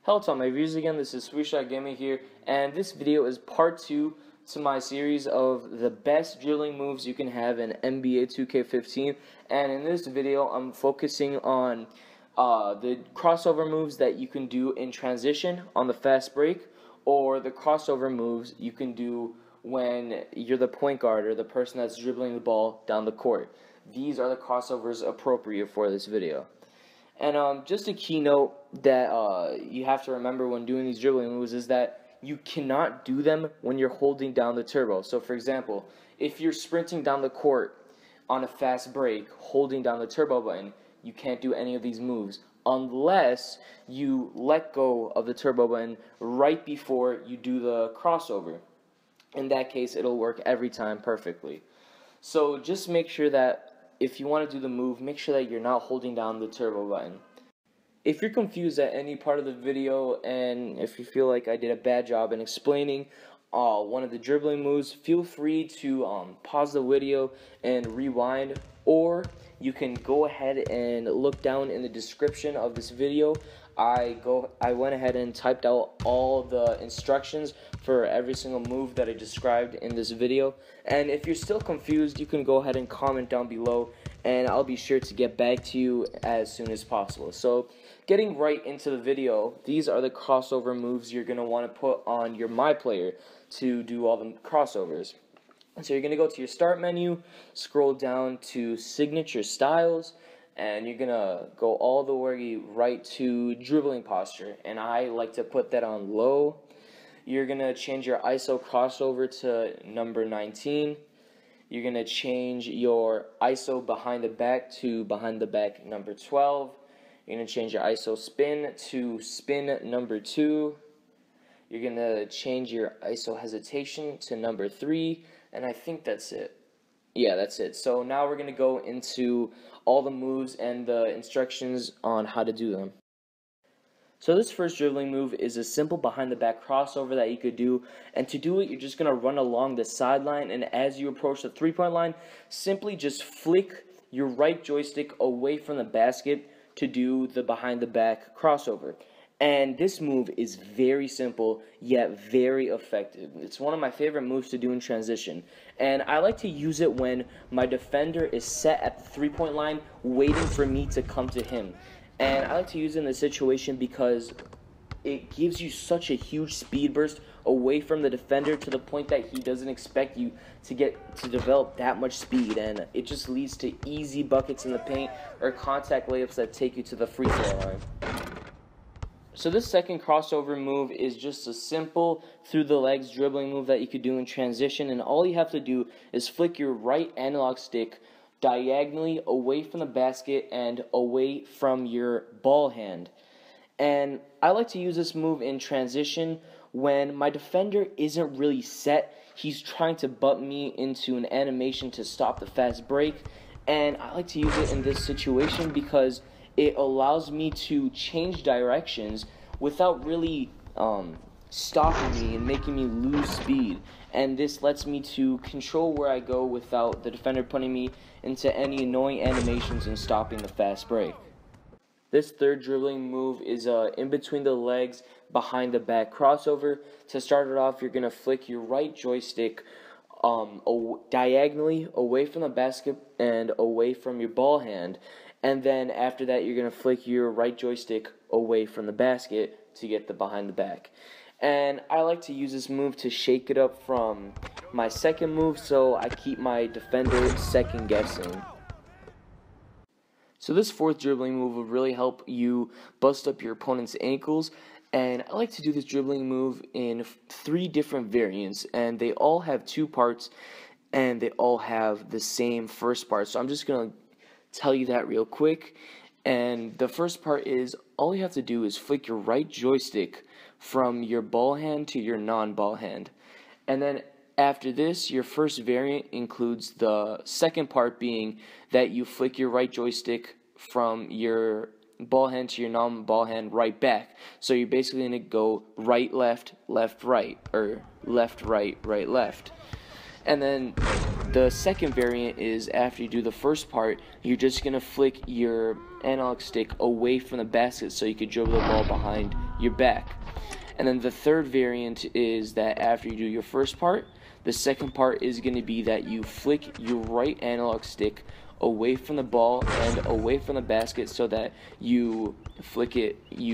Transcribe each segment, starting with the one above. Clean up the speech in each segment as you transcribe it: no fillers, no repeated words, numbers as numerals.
Hello to all my viewers again, this is Sweetshot Gaming here, and this video is part 2 to my series of the best dribbling moves you can have in NBA 2K15, and in this video I'm focusing on the crossover moves that you can do in transition on the fast break, or the crossover moves you can do when you're the point guard or the person that's dribbling the ball down the court. These are the crossovers appropriate for this video. And just a keynote that you have to remember when doing these dribbling moves is that you cannot do them when you're holding down the turbo. So for example, if you're sprinting down the court on a fast break, holding down the turbo button, you can't do any of these moves unless you let go of the turbo button right before you do the crossover. In that case, it'll work every time perfectly. So just make sure that if you want to do the move, make sure that you're not holding down the turbo button. If you're confused at any part of the video, and if you feel like I did a bad job in explaining one of the dribbling moves, feel free to pause the video and rewind, or you can go ahead and look down in the description of this video. I went ahead and typed out all the instructions for every single move that I described in this video. And if you're still confused, you can go ahead and comment down below, and I'll be sure to get back to you as soon as possible. So, getting right into the video, these are the crossover moves you're going to want to put on your My Player to do all the crossovers. So you're going to go to your Start menu, scroll down to Signature Styles, and you're going to go all the way right to Dribbling Posture, and I like to put that on low. You're going to change your ISO crossover to number 19. You're going to change your ISO behind the back to behind the back number 12. You're going to change your ISO spin to spin number 2. You're going to change your ISO hesitation to number 3, and I think that's it. Yeah, that's it. So now we're going to go into all the moves and the instructions on how to do them. So this first dribbling move is a simple behind the back crossover that you could do, and to do it you're just going to run along the sideline, and as you approach the three-point line, simply just flick your right joystick away from the basket to do the behind the back crossover. And this move is very simple, yet very effective. It's one of my favorite moves to do in transition. And I like to use it when my defender is set at the three-point line, waiting for me to come to him. And I like to use it in this situation because it gives you such a huge speed burst away from the defender to the point that he doesn't expect you to develop that much speed, and it just leads to easy buckets in the paint or contact layups that take you to the free throw line. So this second crossover move is just a simple through the legs dribbling move that you could do in transition, and all you have to do is flick your right analog stick diagonally away from the basket and away from your ball hand. And I like to use this move in transition when my defender isn't really set. He's trying to butt me into an animation to stop the fast break, and I like to use it in this situation because it allows me to change directions without really stopping me and making me lose speed. And this lets me to control where I go without the defender putting me into any annoying animations and stopping the fast break. This third dribbling move is in between the legs behind the back crossover. To start it off, you're going to flick your right joystick diagonally away from the basket and away from your ball hand. And then after that, you're going to flick your right joystick away from the basket to get the behind the back. And I like to use this move to shake it up from my second move, so I keep my defender second guessing. So this fourth dribbling move will really help you bust up your opponent's ankles. And I like to do this dribbling move in 3 different variants, and they all have 2 parts, and they all have the same first part. So I'm just going to tell you that real quick. And the first part is all you have to do is flick your right joystick from your ball hand to your non-ball hand. And then after this, your first variant includes the second part being that you flick your right joystick from your ball hand to your non-ball hand right back. So you're basically going to go right, left, left, right, or left, right, right, left. And then the second variant is after you do the first part, you're just going to flick your analog stick away from the basket so you can dribble the ball behind your back. And then the third variant is that after you do your first part, the second part is going to be that you flick your right analog stick away from the ball and away from the basket so that you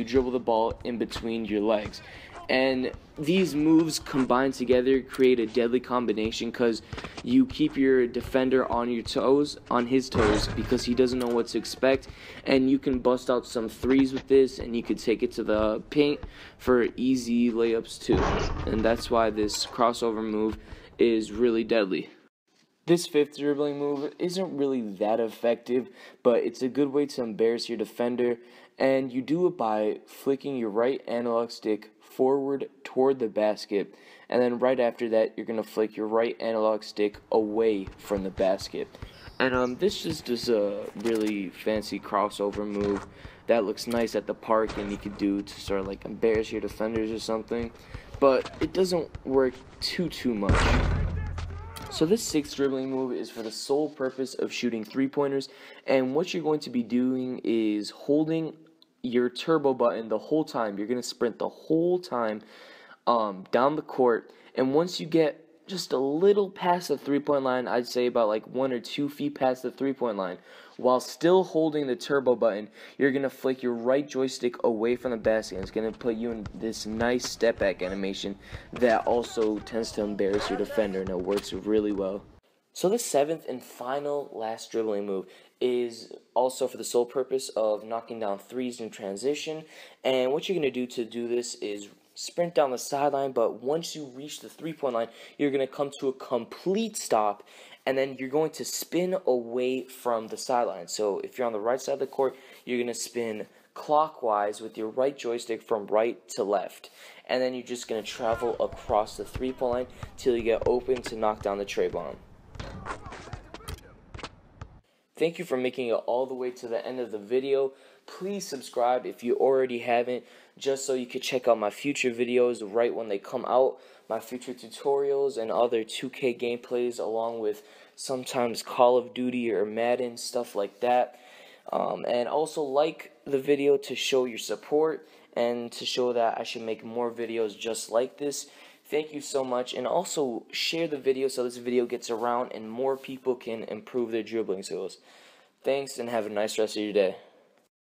dribble the ball in between your legs. And these moves combined together create a deadly combination because you keep your defender on his toes because he doesn't know what to expect, and you can bust out some threes with this, and you can take it to the paint for easy layups too. And that's why this crossover move is really deadly. This fifth dribbling move isn't really that effective, but it's a good way to embarrass your defender, and you do it by flicking your right analog stick forward toward the basket, and then right after that you're going to flick your right analog stick away from the basket. And this just is a really fancy crossover move that looks nice at the park and you could do to sort of like embarrass your defenders or something, but it doesn't work too much. So this sixth dribbling move is for the sole purpose of shooting three-pointers, and what you're going to be doing is holding your turbo button the whole time. You're going to sprint the whole time down the court, and once you get just a little past the three-point line, I'd say about like 1 or 2 feet past the three-point line, while still holding the turbo button, you're going to flick your right joystick away from the basket, and it's going to put you in this nice step back animation that also tends to embarrass your defender, and it works really well. So the seventh and final last dribbling move is also for the sole purpose of knocking down threes in transition, and what you're going to do to do this is sprint down the sideline, but once you reach the three-point line, you're going to come to a complete stop, and then you're going to spin away from the sideline. So if you're on the right side of the court, you're going to spin clockwise with your right joystick from right to left, and then you're just going to travel across the three-point line till you get open to knock down the tray bomb. Thank you for making it all the way to the end of the video. Please subscribe if you already haven't, just so you can check out my future videos right when they come out, my future tutorials and other 2K gameplays, along with sometimes Call of Duty or Madden, stuff like that. And also like the video to show your support and to show that I should make more videos just like this. Thank you so much, and also share the video so this video gets around and more people can improve their dribbling skills. Thanks, and have a nice rest of your day.